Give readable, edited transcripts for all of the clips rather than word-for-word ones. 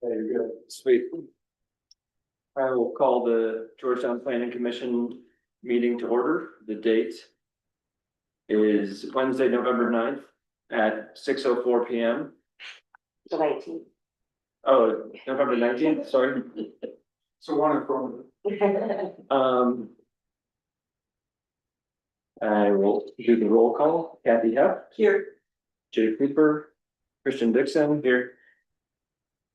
You're good. Sweet. I will call the Georgetown Planning Commission meeting to order. The date is Wednesday, November 9th at 6:04 p.m. The 19th. Oh, November 19th, sorry. So wonderful. I will do the roll call. Kathy Heff, Here. Jay Cooper, Christian Dixon here.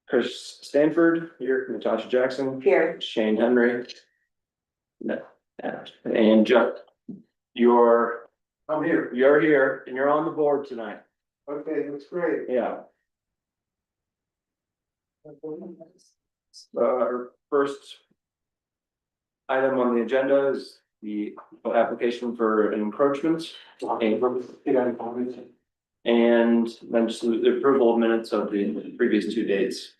Chris Stanford here, Natasha Jackson, Here. Shane Henry. No, and Jeff, I'm here. you're here and you're on the board tonight. Okay, that's great. Yeah. Our first item on the agenda is the application for an encroachment. And then just the approval of minutes of the previous 2 dates.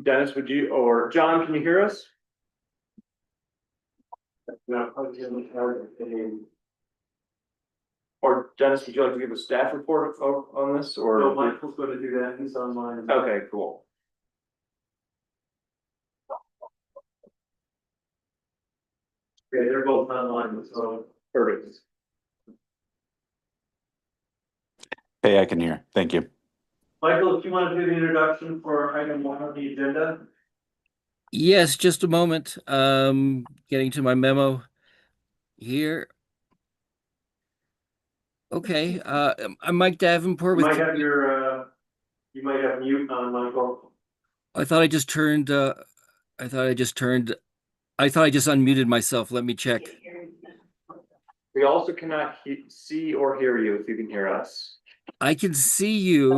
Dennis, would you, or John, can you hear us? No. Or Dennis, would you like to give a staff report on this, or? No, Michael's gonna do that, he's online. Okay, cool. Yeah, they're both online, so. Perfect. Hey, I can hear. Thank you. Michael, if you want to do the introduction for item 1 on the agenda. Yes, just a moment. Getting to my memo here. Okay, I'm Mike Davenport You with, might have your, you might have mute on, Michael. I thought I just unmuted myself. Let me check. We also cannot see or hear you if you can hear us. I can see you.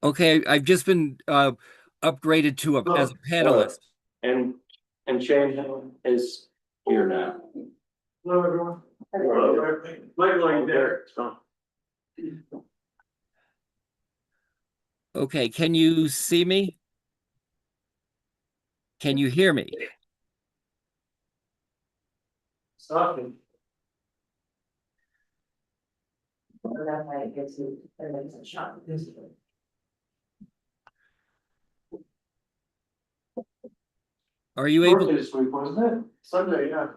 Okay, I've just been upgraded to as a panelist. And Shane is here now. Hello, everyone. Hello. Michael, are you there? Okay, can you see me? Can you hear me? Stopping. Are you able? Birthday this week, wasn't it? Sunday, yeah.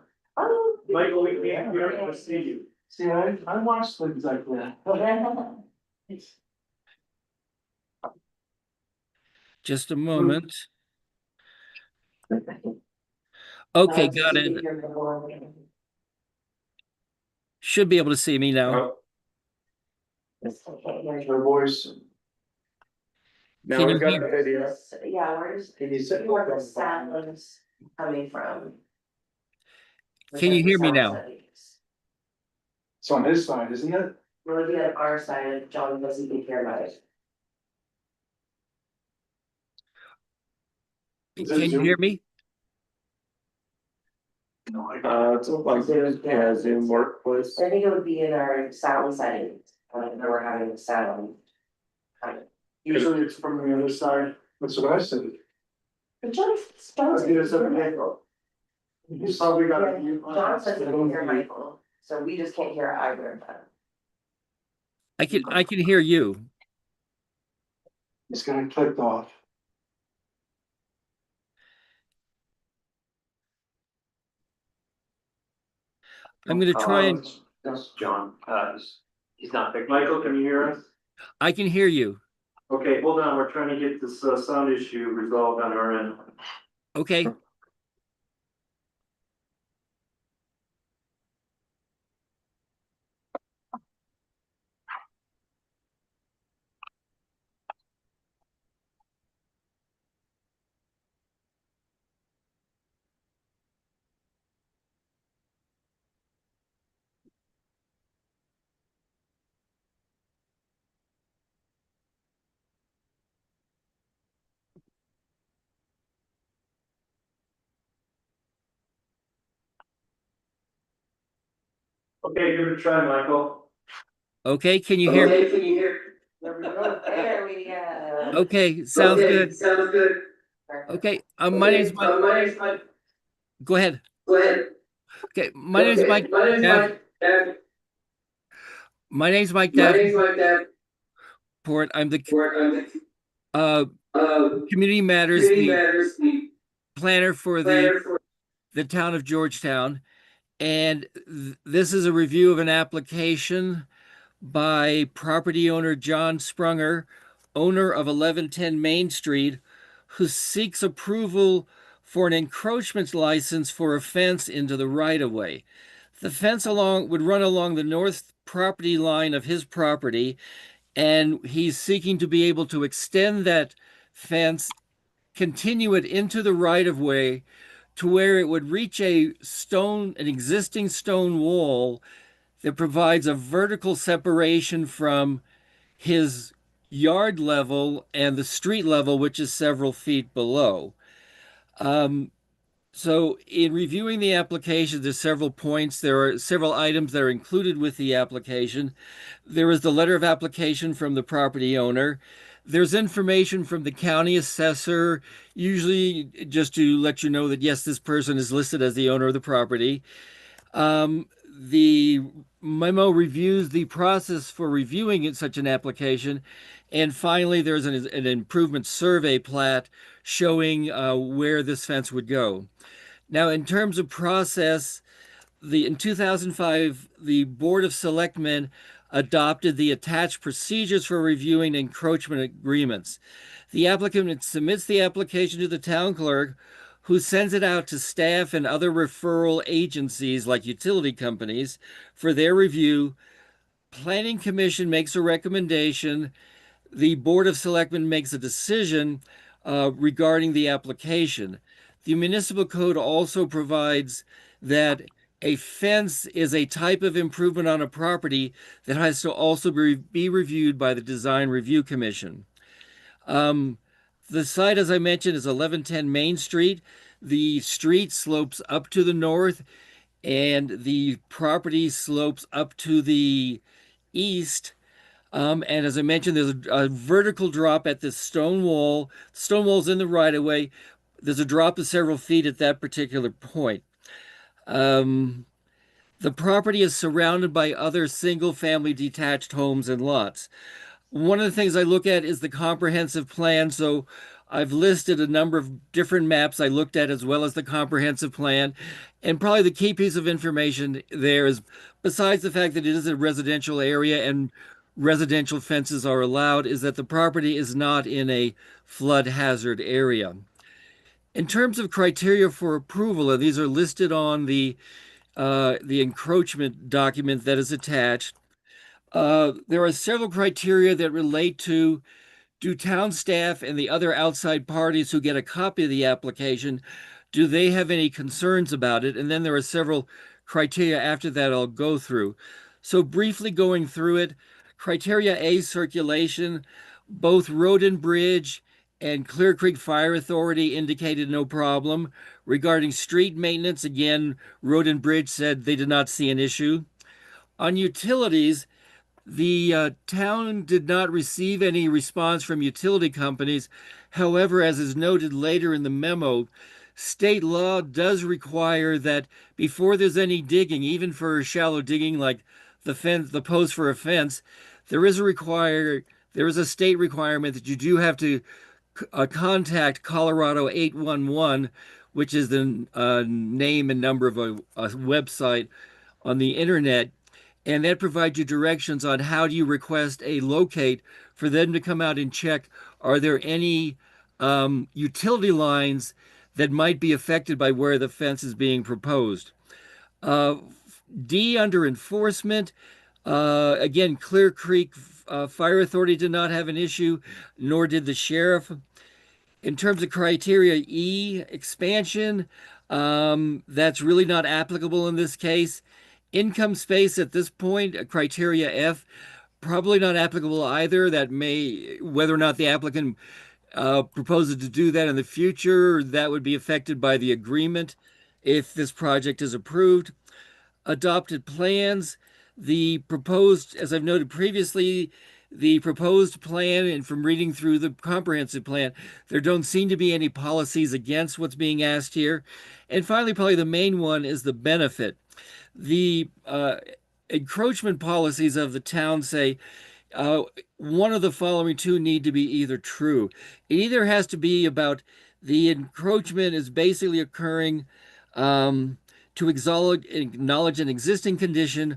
Michael, we can't to see you. See, I watched things like that. Just a moment. Okay, got it. Should be able to see me now. My voice. Now Can we've you got hear? the video. Yeah, where's Can you sit? where the sound is coming from? Can you hear me now? It's on his side, isn't it? We're looking at our side, John doesn't hear my. Can you hear me? No, I. It's like, yeah, Zoom workplace. I think it would be in our sound settings, that we're having the sound. Usually it's from the other side. That's what I said. But John. You probably got a mute. John says he can hear Michael, so we just can't hear either of them. I can hear you. It's gonna click off. I'm gonna try and That's John, he's not there. Michael, can you hear us? I can hear you. Okay, hold on, we're trying to get this sound issue resolved on our end. Okay. Okay, give it a try, Michael. Okay, can you hear me? Can you hear? There we go. There we go. Okay, sounds good. Sounds good. Okay, my name's Mike. My name's Mike. Go ahead. Go ahead. Okay, my name's Mike. My name's Dav- Mike. My name's Mike My name's Mike Davenport. I'm the Davenport. I'm uh, the Community Matters, Community the Matters, the planner for planner for. the town of Georgetown. And this is a review of an application by property owner John Sprunger, owner of 1110 Main Street, who seeks approval for an encroachment license for a fence into the right-of-way. The fence would run along the north property line of his property, and he's seeking to be able to extend that fence, continue it into the right-of-way to where it would reach an existing stone wall that provides a vertical separation from his yard level and the street level, which is several feet below. So in reviewing the application, there's several points. There are several items that are included with the application. There is the letter of application from the property owner. There's information from the county assessor, usually just to let you know that, yes, this person is listed as the owner of the property. The memo reviews the process for reviewing such an application. And finally, there's an improvement survey plat showing where this fence would go. Now, in terms of process, in 2005, the Board of Selectmen adopted the attached procedures for reviewing encroachment agreements. The applicant submits the application to the town clerk, who sends it out to staff and other referral agencies like utility companies for their review. Planning Commission makes a recommendation. The Board of Selectmen makes a decision regarding the application. The municipal code also provides that a fence is a type of improvement on a property that has to also be reviewed by the Design Review Commission. The site, as I mentioned, is 1110 Main Street. The street slopes up to the north, and the property slopes up to the east. And as I mentioned, there's a vertical drop at this stone wall. Stone wall's in the right-of-way. There's a drop of several feet at that particular point. The property is surrounded by other single-family detached homes and lots. One of the things I look at is the comprehensive plan. So I've listed a number of different maps I looked at as well as the comprehensive plan. And probably the key piece of information there is, besides the fact that it is a residential area and residential fences are allowed, is that the property is not in a flood hazard area. In terms of criteria for approval, and these are listed on the encroachment document that is attached, there are several criteria that relate to: do town staff and the other outside parties who get a copy of the application, do they have any concerns about it? And then there are several criteria after that I'll go through. So briefly going through it, criteria A, circulation. Both Road and Bridge and Clear Creek Fire Authority indicated no problem. Regarding street maintenance, again, Road and Bridge said they did not see an issue. On utilities, the town did not receive any response from utility companies. However, as is noted later in the memo, state law does require that before there's any digging, even for shallow digging like the post for a fence, there is a state requirement that you do have to contact Colorado 811, which is the name and number of a website on the internet. And that provides you directions on how do you request a locate for them to come out and check, are there any utility lines that might be affected by where the fence is being proposed. D, under enforcement, again, Clear Creek Fire Authority did not have an issue, nor did the sheriff. In terms of criteria E, expansion, that's really not applicable in this case. Income space at this point, criteria F, probably not applicable either. That may, whether or not the applicant proposes to do that in the future, that would be affected by the agreement if this project is approved. Adopted plans, the proposed, as I've noted previously, the proposed plan, and from reading through the comprehensive plan, there don't seem to be any policies against what's being asked here. And finally, probably the main one is the benefit. encroachment policies of the town say uh, one of the following two need to be either true. It either has to be about the encroachment is basically occurring to acknowledge an existing condition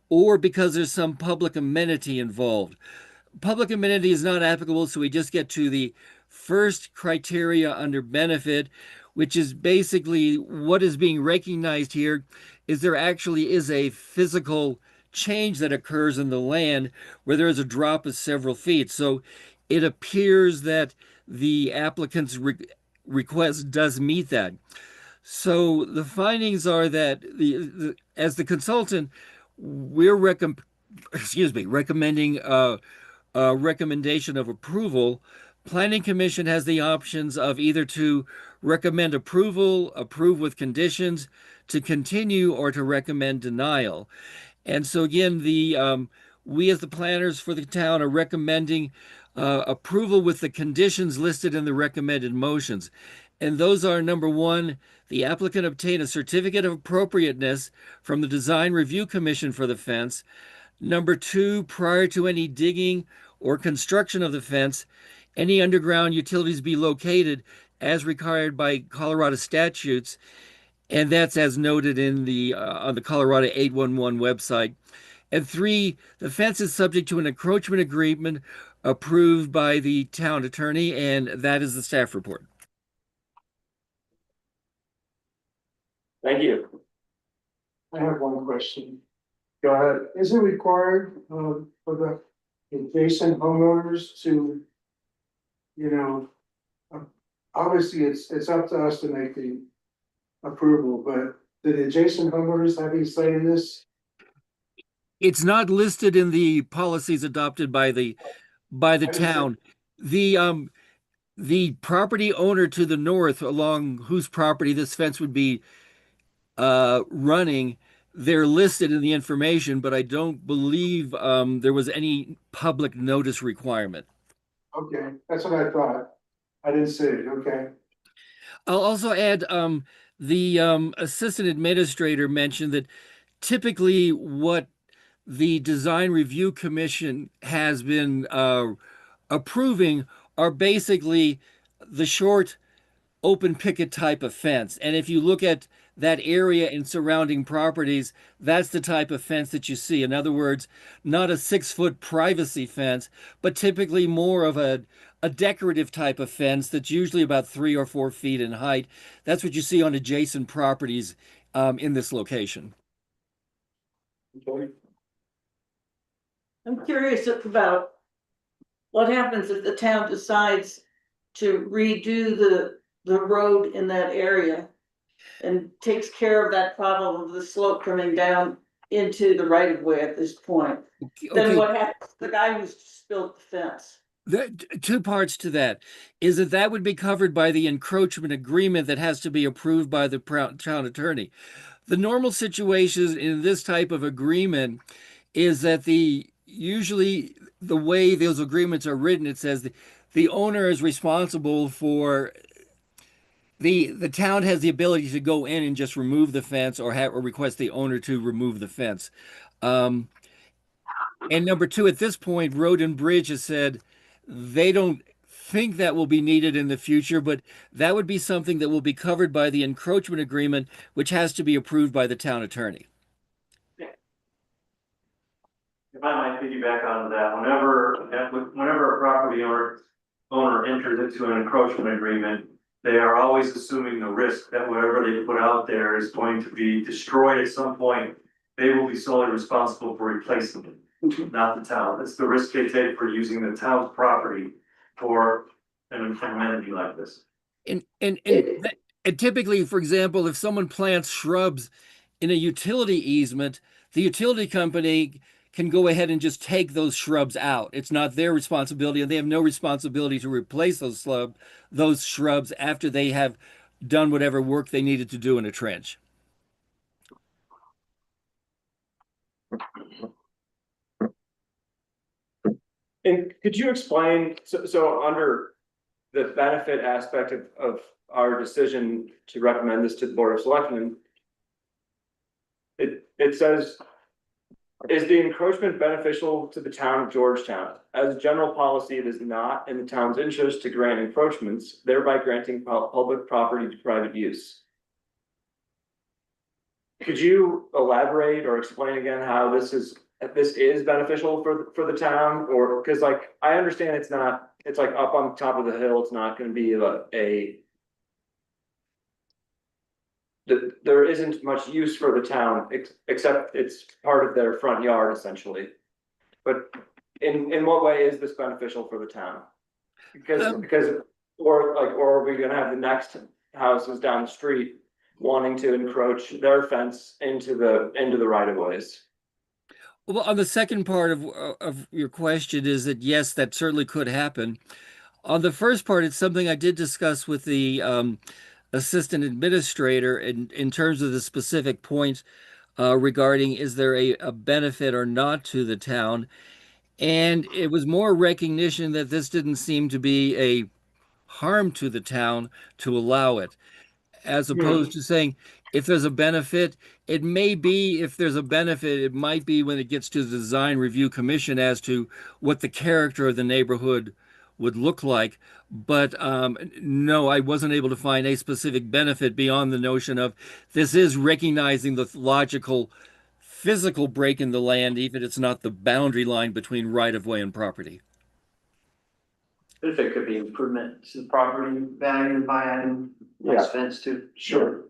or because there's some public amenity involved. Public amenity is not applicable, so we just get to the first criteria under benefit, which is basically what is being recognized here is there actually is a physical change that occurs in the land where there is a drop of several feet. So it appears that the applicant's request does meet that. So the findings are that as the consultant, we're recommending a recommendation of approval. Planning Commission has the options of either to recommend approval, approve with conditions, to continue, or to recommend denial. And so again, we as the planners for the town are recommending approval with the conditions listed in the recommended motions. And those are number one, the applicant obtain a certificate of appropriateness from the Design Review Commission for the fence. Number two, prior to any digging or construction of the fence, any underground utilities be located as required by Colorado statutes. And that's as noted in the on the Colorado 811 website. And three, the fence is subject to an encroachment agreement approved by the town attorney, and that is the staff report. Thank you. I have one question. Go ahead. Is it required, for the adjacent homeowners to, you know, obviously it's up to us to make the approval, but do the adjacent homeowners have any say in this? It's not listed in the policies adopted by the town. The property owner to the north, along whose property this fence would be running, they're listed in the information, but I don't believe there was any public notice requirement. Okay, that's what I thought. I didn't see it, okay. I'll also add the assistant administrator mentioned that typically what the Design Review Commission has been approving are basically the short open picket type of fence. And if you look at that area and surrounding properties, that's the type of fence that you see. In other words, not a 6-foot privacy fence, but typically more of a decorative type of fence that's usually about 3 or 4 feet in height. That's what you see on adjacent properties in this location. Okay. I'm curious about what happens if the town decides to redo the road in that area and takes care of that problem of the slope coming down into the right of way at this point. Then Okay. what happens to the guy who's built the fence? Two parts to that is that would be covered by the encroachment agreement that has to be approved by the town attorney. The normal situation in this type of agreement is that usually the way those agreements are written, it says the owner is responsible for the town has the ability to go in and just remove the fence or request the owner to remove the fence. And number two, at this point, Road and Bridge has said they don't think that will be needed in the future, but that would be something that will be covered by the encroachment agreement, which has to be approved by the town attorney. If I might piggyback on that, whenever a property owner enters into an encroachment agreement, they are always assuming the risk that whatever they put out there is going to be destroyed at some point. They will be solely responsible for replacing it, not the town. It's the risk they take for using the town's property for an amenity like this. And typically, for example, if someone plants shrubs in a utility easement, the utility company can go ahead and just take those shrubs out. It's not their responsibility, and they have no responsibility to replace those shrubs after they have done whatever work they needed to do in a trench. And could you explain, so under the benefit aspect of our decision to recommend this to the Board of Selectmen, it says Is the encroachment beneficial to the town of Georgetown? As a general policy, it is not in the town's interest to grant encroachments, thereby granting public property to private use. Could you elaborate or explain again how this is beneficial for the town, or, cause like, I understand it's not, it's like up on top of the hill, it's not gonna be there isn't much use for the town, except it's part of their front yard essentially. But in what way is this beneficial for the town? Because, or are we gonna have the next houses down the street wanting to encroach their fence into the right of ways? Well, on the second part of your question is that yes, that certainly could happen. On the first part, it's something I did discuss with the assistant administrator in terms of the specific point regarding is there a benefit or not to the town. And it was more recognition that this didn't seem to be a harm to the town to allow it, as opposed to saying if there's a benefit, it may be if there's a benefit, it might be when it gets to the design review commission as to what the character of the neighborhood would look like. But no, I wasn't able to find a specific benefit beyond the notion of this is recognizing the logical physical break in the land, even if it's not the boundary line between right of way and property. If it could be improvement to the property value by adding less fence too. Sure.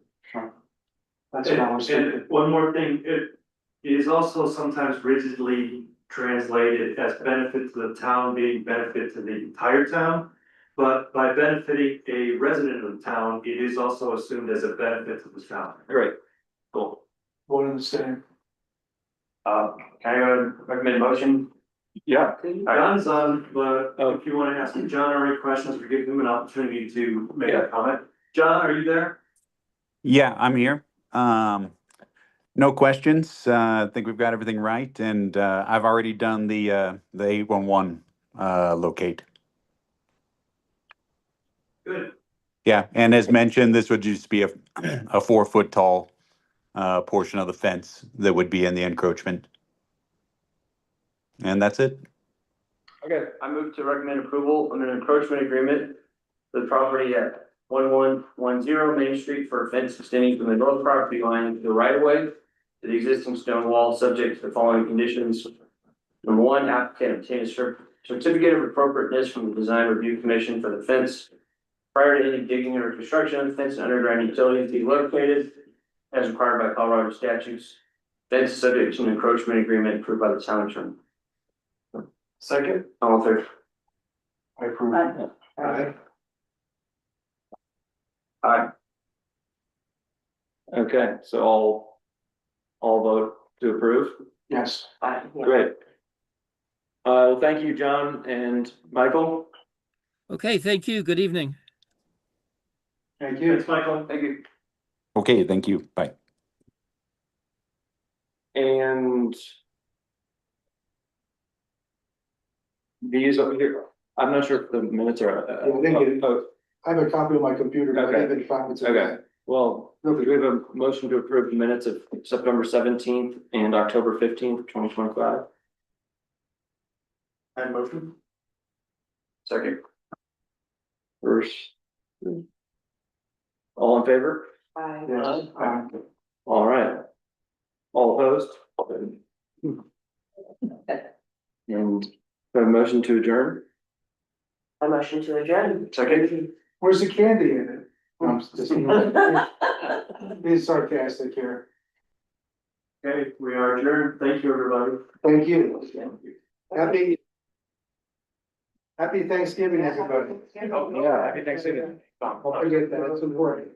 That's what I was thinking. And one more thing, it is also sometimes rigidly translated as benefit to the town being benefit to the entire town. But by benefiting a resident of the town, it is also assumed as a benefit to the town. Great, cool. One and the same. Can I recommend a motion? Yeah, John's on, but if you wanna ask John any questions, we give him an opportunity to make a comment. John, are you there? Yeah, I'm here. No questions. I think we've got everything right, and I've already done the 811 locate. Good. Yeah, and as mentioned, this would just be a 4-foot tall portion of the fence that would be in the encroachment. And that's it. okay, I move to recommend approval of an encroachment agreement for the property at 1110 Main Street for a fence extending from the north property line to the right of way to the existing stone wall, subject to the following conditions. Number one, applicant obtain a certificate of appropriateness from the Design Review Commission for the fence prior to any digging or construction of the fence and underground utilities be located as required by Colorado statutes. Fence is subject to an encroachment agreement approved by the town attorney. Second, All in favor? I approve. Aye. Aye. okay, so all vote to approve, Yes. great. Well, thank you, John and Michael. Okay, thank you. Good evening. Thank you. Thanks, Michael. Thank you. Okay, thank you. Bye. And these over here, I'm not sure if the minutes are. Yeah, they get it. I have a copy on my computer, but I Okay. haven't found it. Okay, well, we have a motion to approve the minutes of September 17th and October 15th, 2025. I motion. Second. First. All in favor? Bye. Yes. All right. All opposed? And a motion to adjourn? A motion to adjourn. Second. Where's the candy in it? I'm just being sarcastic here. Okay, we are adjourned. Thank you, everybody. Thank you. Happy Thanksgiving, everybody. Yeah, happy Thanksgiving. Don't forget that, it's important.